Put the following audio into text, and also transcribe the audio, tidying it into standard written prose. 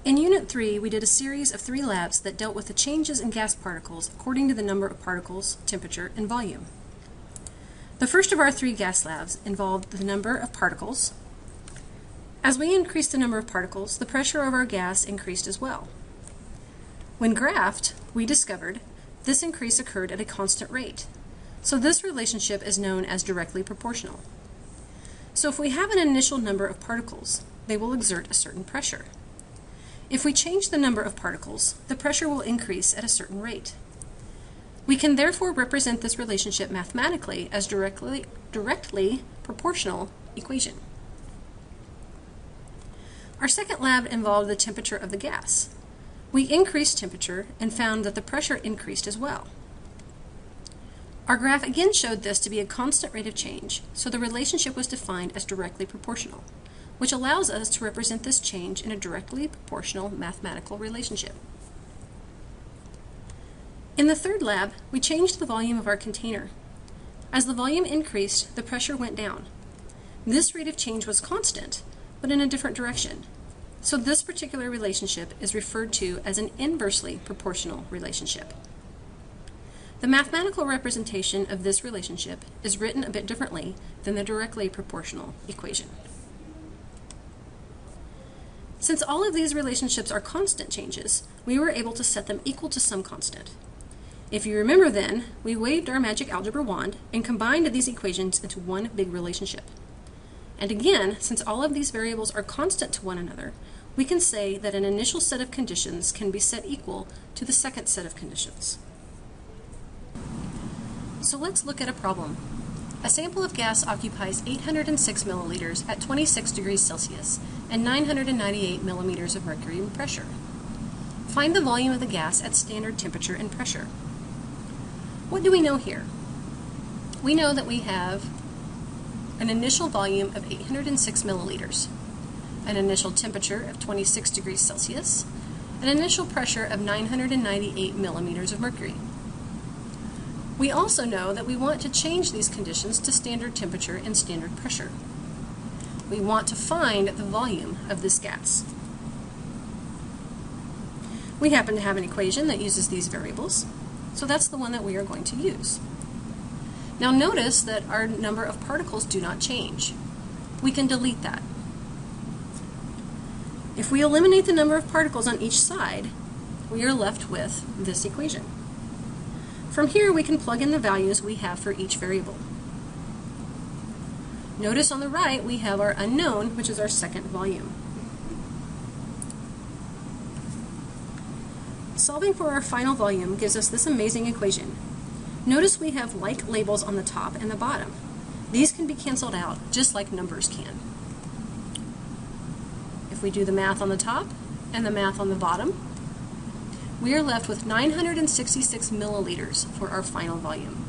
In Unit 3, we did a series of 3 labs that dealt with the changes in gas particles according to the number of particles, temperature, and volume. The first of our 3 gas labs involved the number of particles. As we increased the number of particles, the pressure of our gas increased as well. When graphed, we discovered this increase occurred at a constant rate. So this relationship is known as directly proportional. So if we have an initial number of particles, they will exert a certain pressure. If we change the number of particles, the pressure will increase at a certain rate. We can therefore represent this relationship mathematically as directly proportional equation. Our second lab involved the temperature of the gas. We increased temperature and found that the pressure increased as well. Our graph again showed this to be a constant rate of change, so the relationship was defined as directly proportional, which allows us to represent this change in a directly proportional mathematical relationship. In the third lab, we changed the volume of our container. As the volume increased, the pressure went down. This rate of change was constant, but in a different direction. So this particular relationship is referred to as an inversely proportional relationship. The mathematical representation of this relationship is written a bit differently than the directly proportional equation. Since all of these relationships are constant changes, we were able to set them equal to some constant. If you remember then, we waved our magic algebra wand and combined these equations into one big relationship. And again, since all of these variables are constant to one another, we can say that an initial set of conditions can be set equal to the second set of conditions. So let's look at a problem. A sample of gas occupies 806 milliliters at 26 degrees Celsius and 998 millimeters of mercury in pressure. Find the volume of the gas at standard temperature and pressure. What do we know here? We know that we have an initial volume of 806 milliliters, an initial temperature of 26 degrees Celsius, an initial pressure of 998 millimeters of mercury. We also know that we want to change these conditions to standard temperature and standard pressure. We want to find the volume of this gas. We happen to have an equation that uses these variables, so that's the one that we are going to use. Now notice that our number of particles do not change. We can delete that. If we eliminate the number of particles on each side, we are left with this equation. From here, we can plug in the values we have for each variable. Notice on the right, we have our unknown, which is our second volume. Solving for our final volume gives us this amazing equation. Notice we have like labels on the top and the bottom. These can be canceled out just like numbers can. If we do the math on the top and the math on the bottom, we are left with 966 milliliters for our final volume.